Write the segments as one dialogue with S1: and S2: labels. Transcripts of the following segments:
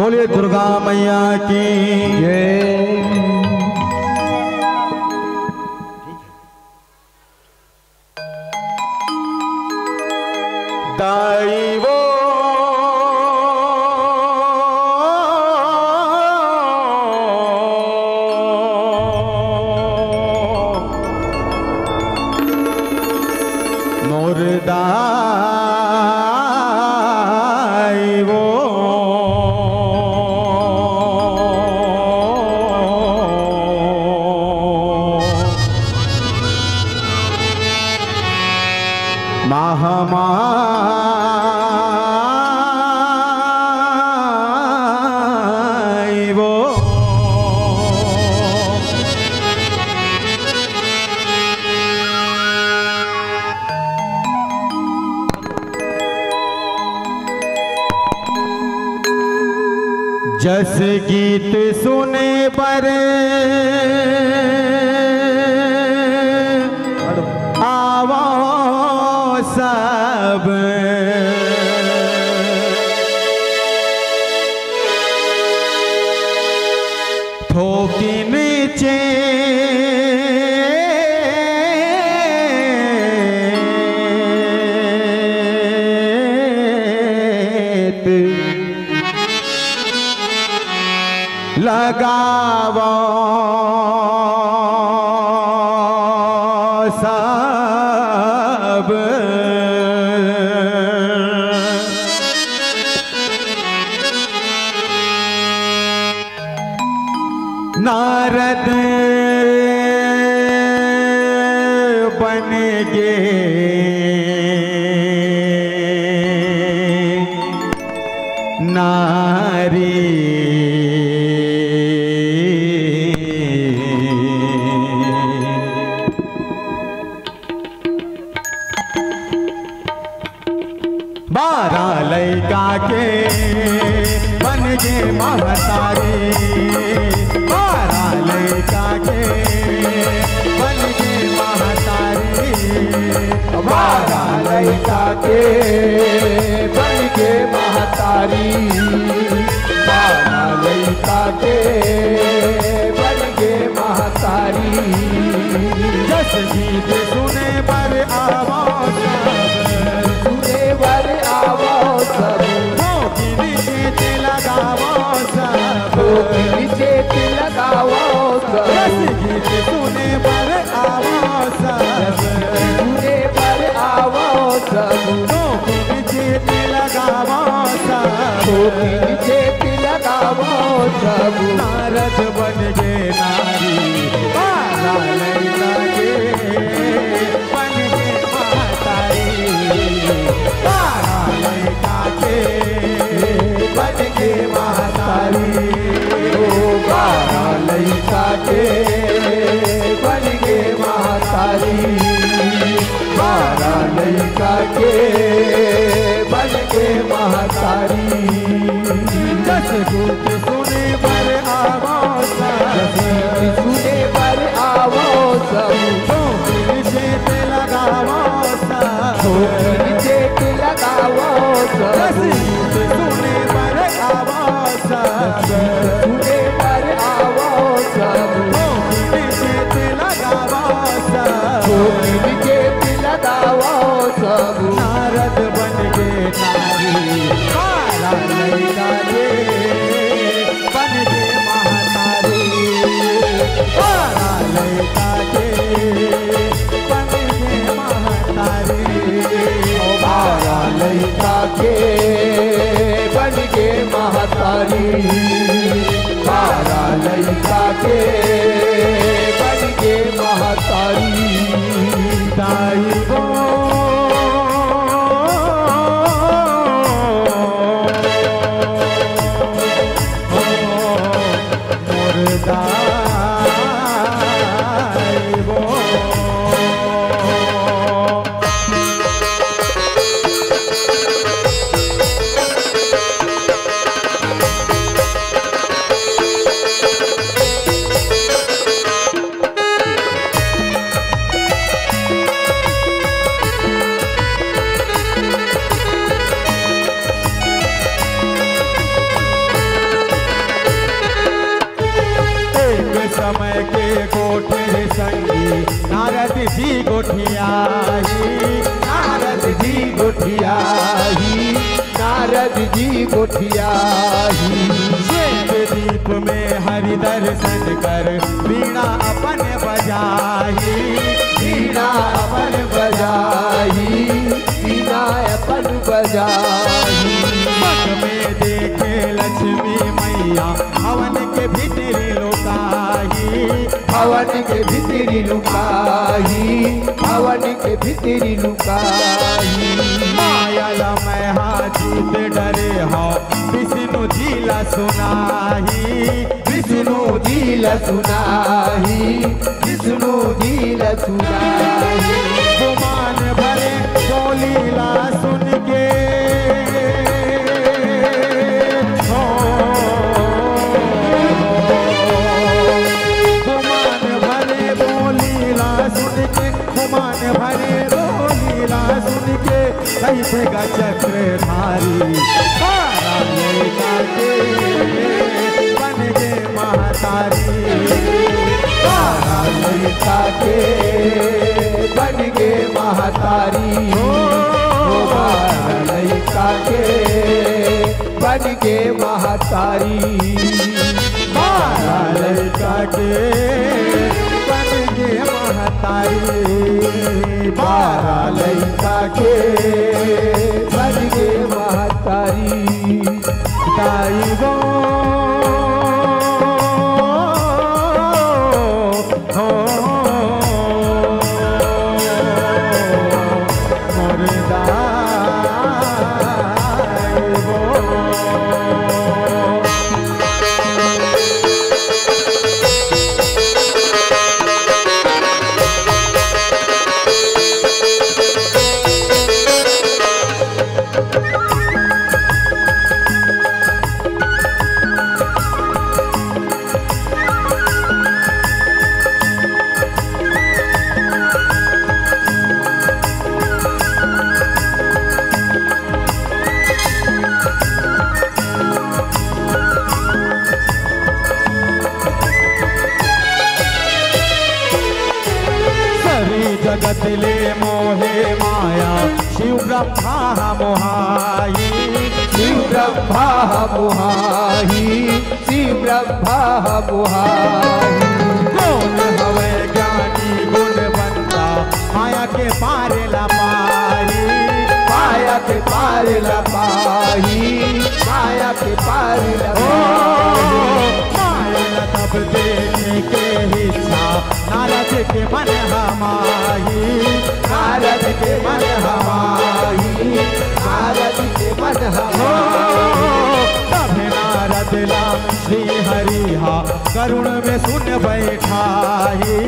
S1: बोलिए दुर्गा मैया की
S2: जय।
S1: दाई वो दाई वो महामाई वो जस गीत सुने पर आवो सब ठोकिन चेत लगावो सब नारद बन गे नारी बारह लैका के बन गे महतारी बारह लैका के बन गे महतारी
S2: बारह लैका के बन के महतारी बारह लैका के बन के महतारी
S1: जस गीत सुने पर आवो
S2: सुने वर आवो सब
S1: ठोकिन चेत लगावो सब
S2: चेत लगावो सब
S1: जस गीत सुने पर आवो सब
S2: सुने वर आवो सब
S1: ठोकिन चेत लगावो सब
S2: चेत लगावो सब
S1: नारद बन गे नारी बारह लैका के बन गे महतारी बारह लैका के
S2: बन के महतारी ओ बारह लैका के बन के महतारी बारह लैका के बन के महतारी
S1: जस गीत सुने पर आवो सब
S2: सुने पर आवो सब
S1: ठोकिन चेत लगावो सब
S2: चेत लगावो
S1: जस
S2: सब
S1: गीत सुने पर आवो सब
S2: सुने पर आवो सब
S1: ठोकिन चेत लगावो सब
S2: चेत लगावो सब
S1: नारद बन गे नारी बारह लैका के बन गे महतारी बारह लैका के बन गे महतारी
S2: बारह लैका के बन के महतारी बारह लैका के बन के महतारी
S1: दाई वो दाई वो नारद जी गोठियाही,
S2: नारद जी गोठियाही, नारद जी गोठियाही।
S1: श्वेत दीप में हरि दर्शन कर वीणा अपन बजाही,
S2: वीणा अपन बजाही, वीणा अपन बजाही।
S1: पग में देखे लक्ष्मी मैया हवन के भीतरी लुकाही,
S2: हवन के भीतरी लुकाही, हवन के भीतरी लुकाही।
S1: मायल मैं हाजीत डरे हो विष्णु जी ला सुनाही,
S2: विष्णु जी ला सुनाही, विष्णु जी ला सुनाही।
S1: गुमान भरे बोलीला सुन के गुमान भरे बोलीला सुन के, गुमान भरे बोलीला सुन के कैसे का चक्रधारी बारा लड़का के बन गए महतारी,
S2: बारा लड़का के बन गए महतारी। ओ बारा लड़का के बन गए महतारी,
S1: बारा लड़का के बन गए महतारी,
S2: बारा लड़का के बन गए महतारी।
S1: ताई गो हो मुर्दाई गो। जगत ले मोहे माया शिव ब्रह्मा मोहाई,
S2: शिव ब्रह्मा मोहाई, शिव ब्रह्मा मोहाई।
S1: कौन हवे ज्ञानी गुणवंता माया के पार लपाई,
S2: माया के पार लपाई, माया के पार लपाई।
S1: माया तब देखने के हिस्सा नारद के मन हमाही,
S2: नारद के मन हमाई, नारद के मन हमाई।
S1: तब नारद ला श्री हरिहा करुण में सुन बैठाही,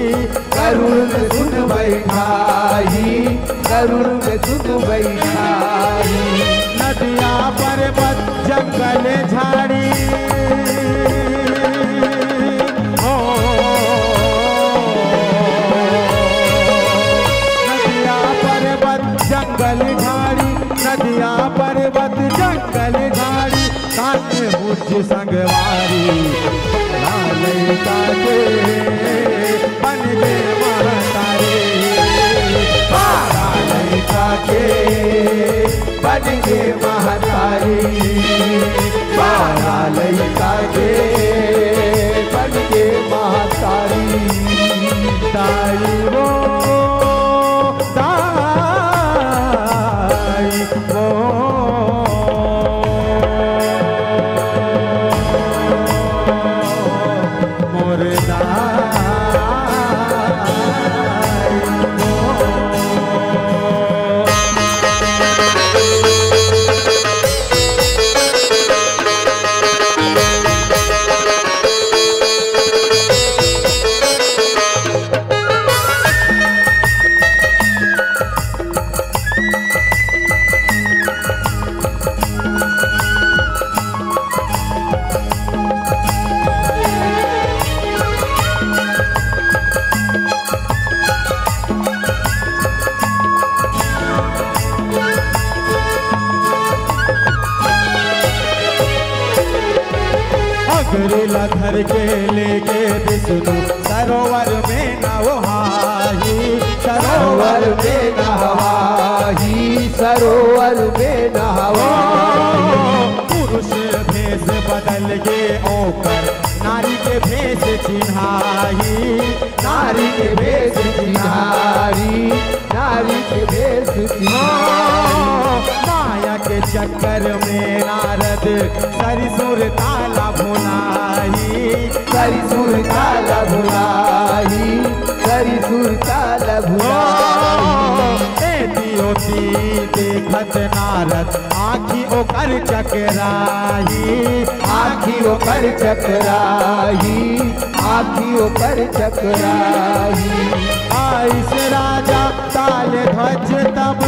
S2: करुण में सुन बैठाही, करुण में सुन बैठाही।
S1: नदिया पर्वत जंगल झाड़ी हो, नदिया पर्वत जंगल झाड़ी, नदिया पर्वत जंगल झाड़ी कान्हे मुझ संगवारी लड़का के बन गए महतारी,
S2: बारा लड़का के बन गए महतारी, बारा लड़का के बन गए महतारी।
S1: ताई वो ताई वो काबरीला धर के लेके विष्णु सरोवर में नहाही,
S2: सरोवर में नहाही, सरोवर में नहाही।
S1: पुरुष भेष बदल के ओकर नारी के भेष चिन्हाही,
S2: नारी के भेष चिन्हारी, नारी के भेष चिन्हारी।
S1: माया के चक्कर में नारद सरिसुर ताला भुलाई,
S2: सरिसुर ताला भुलाई, सरिसुर ताला भुलाई।
S1: दियोती देखत नारद आँखी ओकर चकराही,
S2: आँखी ओकर चकराही, आँखी ओकर चकराही।
S1: आई से राजा ताले ध्वज तब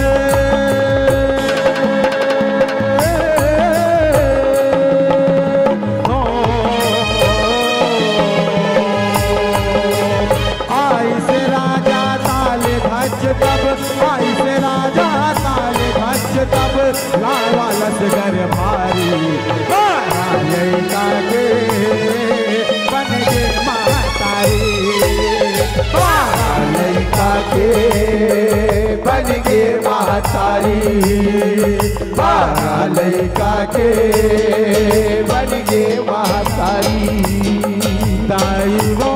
S1: आई से राजा ताले ध्वज तब, आई से राजा ताले ध्वज तब लावा लसगर भारी लड़का के बन के महतारी,
S2: लड़का के बन के महतारी, लड़का के बन के महतारी।
S1: दाई वो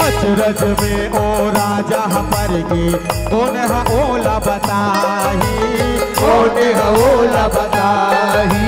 S1: अचरज में ओ राजा पर के कौन है ओला बताही,
S2: कौन है ओला बताही,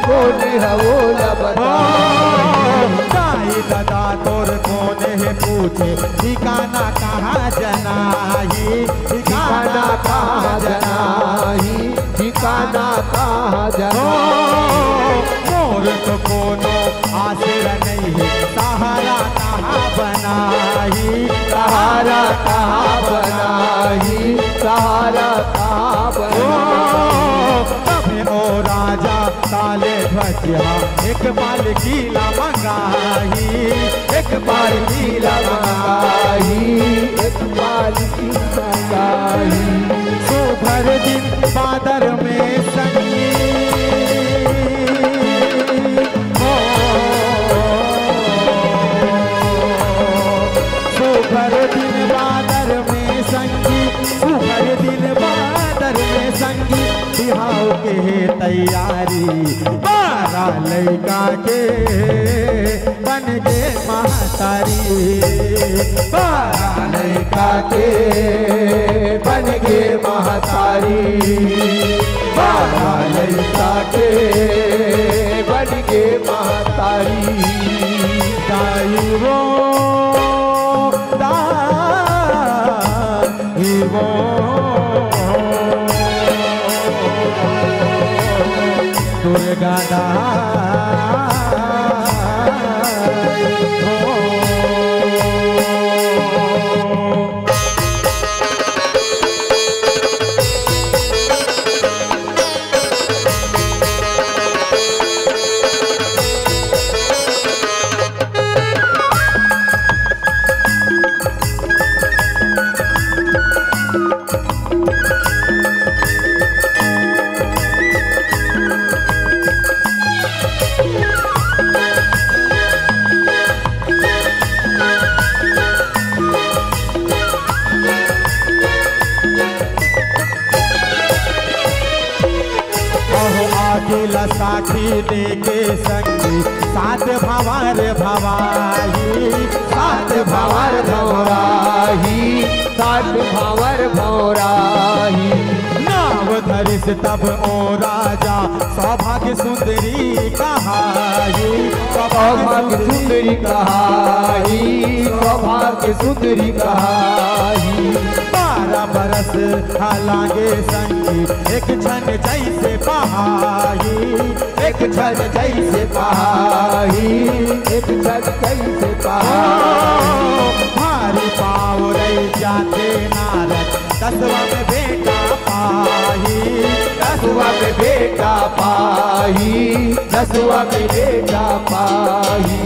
S2: कौन है ओला बताही।
S1: दाई दादा तोर कौन है पूछे ठिकाना कहाँ जनाही,
S2: ठिकाना कहाँ जनाही, ठिकाना कहाँ जनाही।
S1: मोर तो कोनो आश्रय नहीं है सहारा कहाँ बनाही,
S2: सहारा कहाँ बनाही, सहारा कहाँ बनाही।
S1: ओ राजा ताले ध्वजा एक बाल कीला मंगाही,
S2: एक बार कीला मंगाही, एक बार की मंगाही।
S1: सुभर दिन बादर में संगी सुभर दिन बादर में संगी, सुभर दिन बादर में संगी बिहाव के तैयारी 12 लड़का के बन के महतारी,
S2: 12 लड़का के बन के महतारी, 12 लड़का के बन के महतारी।
S1: दाई वो दुर्गा लेके संगी सात भंवर भवाही,
S2: सात भंवर भौराही, सात भंवर भौराही।
S1: नाव धरिस तब ओ राजा सौभाग्य सुंदरी कहाई,
S2: सौभाग्य सुंदरी कहाई, सौभाग्य सुंदरी कहाई।
S1: 12 बरस हालांगे संगी एक क्षण जैसे पहाई,
S2: एक क्षण जैसे पहाई, एक क्षण जैसे पहाई।
S1: भारी पाव रही जाते नारद 10वां में बेटा पाही,
S2: 10वां में बेटा पाही, 10वां में बेटा पाही।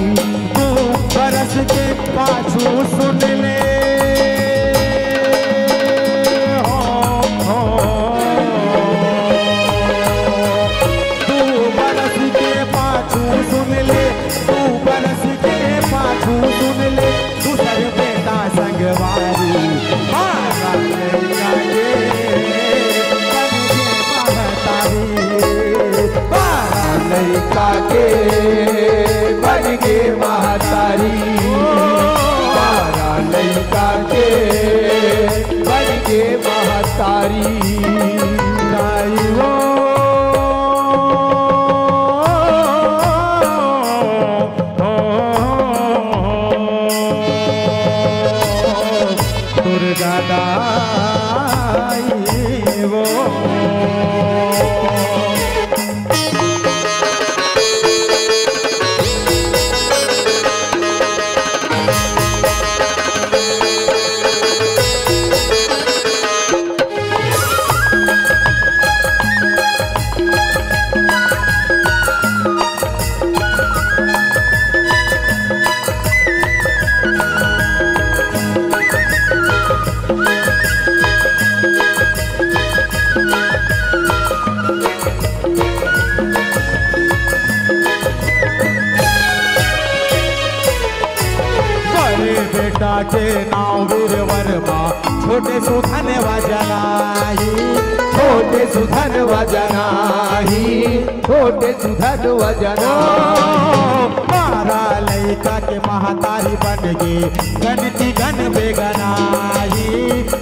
S1: 2 बरस के पाछू सुन ले
S2: बन गे महतारी, 12 लड़का के बन गे महतारी।
S1: दुर्गा दाई वो बेटा के नाव वीर वर्मा, छोटे सुधन वजनाही,
S2: छोटे सुधन वजनाही, छोटे सुधन वजनाही।
S1: 12 लड़का के महतारी बन गे गणती गण बेगनाही,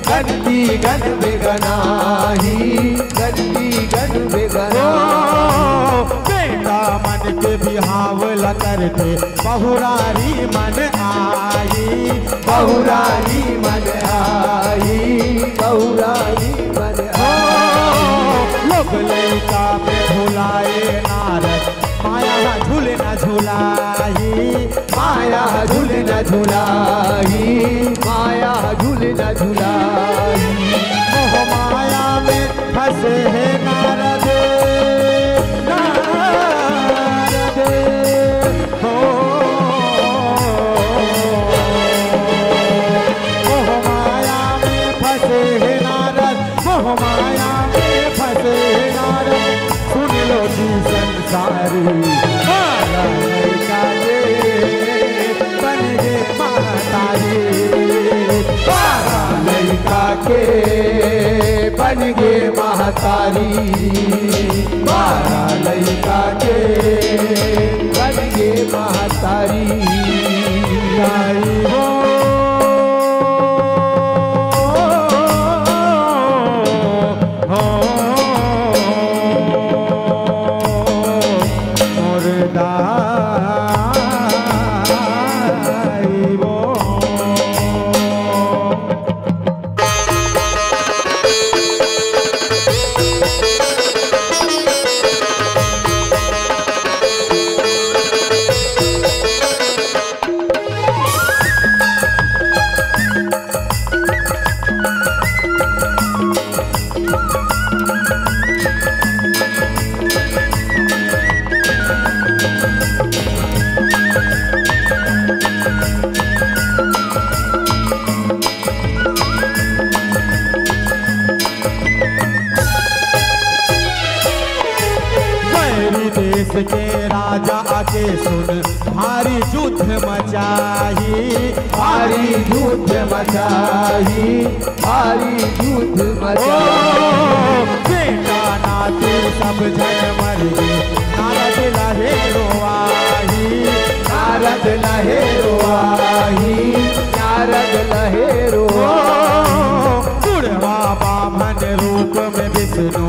S2: गणती गण बेगनाही, गणती गण बेगनाही।
S1: बेटा मन के बिहावला करते बहुरारी मन आई,
S2: बहुरारी मन आई, बहुरारी मन आई।
S1: लोग लड़का में भुलाए नारद माया झूले न झुलाई,
S2: माया झूले न झुलाई, माया झूले न झुलाई।
S1: मोह माया में फंसे है नारद, नारद हो। मोह माया में फंसे है नारद, मोह माया में फंसे है नारद। सुन लो जी संसारी, माया लड़का ये बन गे महतारी,
S2: 12 लड़का के बन गे महतारी, 12 लड़का के बन गे महतारी।
S1: गाई हो मुर्दाई वो देश के राजा आके सुन भारी युद्ध मचाही,
S2: भारी युद्ध मचाही, भारी युद्ध मचाही।
S1: बेटा खाती सब जन मर गए नारद लहे रोआही
S2: नारद लहे रोआही नारद लहे
S1: बुढ़वा बामन रूप में विष्णु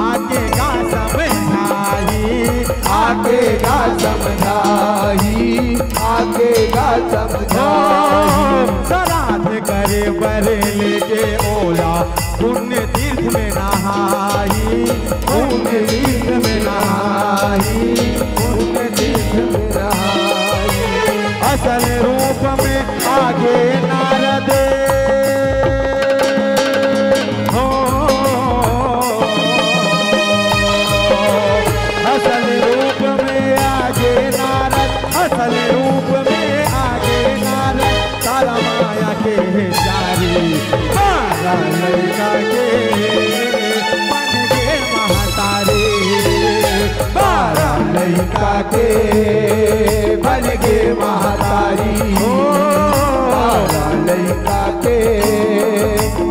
S1: आगे का समझाई
S2: आगे का समझाई आगे का समझाई
S1: श्राद्ध करे बरेली के ओला पुण्य तीर्थ में नहाई
S2: पुण्य तीर्थ में नहाई पुण्य तीर्थ में नहाई
S1: असल रूप में आगे नारद हो असल रूप में आगे नारद असल रूप में आगे नारद तारा माया के जारी बारा लड़का के बन के महतारी
S2: बारा लड़का के बन के महतारी बारा लड़का के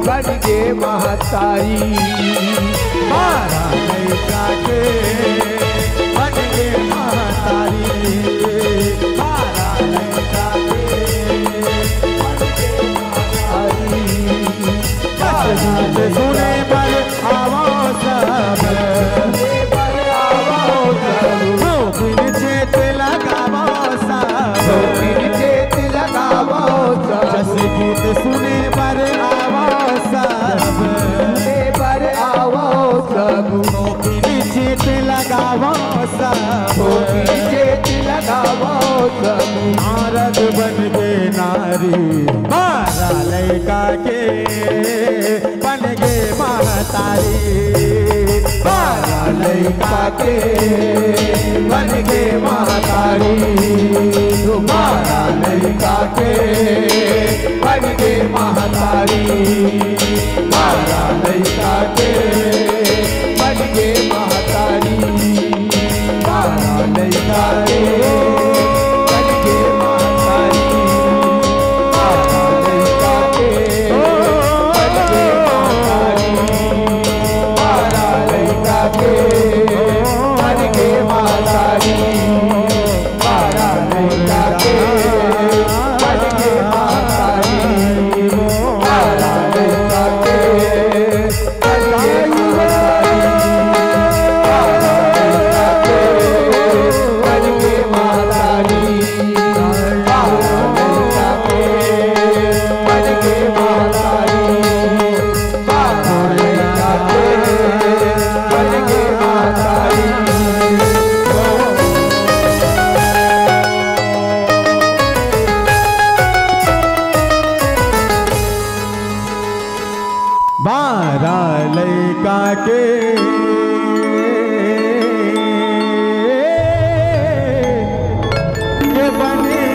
S2: बन के महतारी
S1: बारा लड़का के बन के महतारी बारा लड़का के बन के महतारी सुने पर आवो सब चेत लगावो सब
S2: चेत लगावो
S1: जस गीत सुने पर आवो सब
S2: पर आवो सब
S1: चेत लगावो सब
S2: चेत लगावो सब
S1: नारद बन के नारी बारा लड़का के बन गे महतारी
S2: बारा लड़का के बन के महतारी बारा लड़का के बन के महतारी बारा लड़का के बन के महतारी बारा लड़का के बन के महतारी बारा लड़का के बन के महतारी बारा लड़का के बन के महतारी बारा लड़का के बन के महतारी बारा लड़का के बन के महतारी बारा लड़का के बन के महतारी बारा लड़का के बन के महतारी
S1: बारा लड़का के बने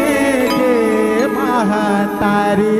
S1: के महतारी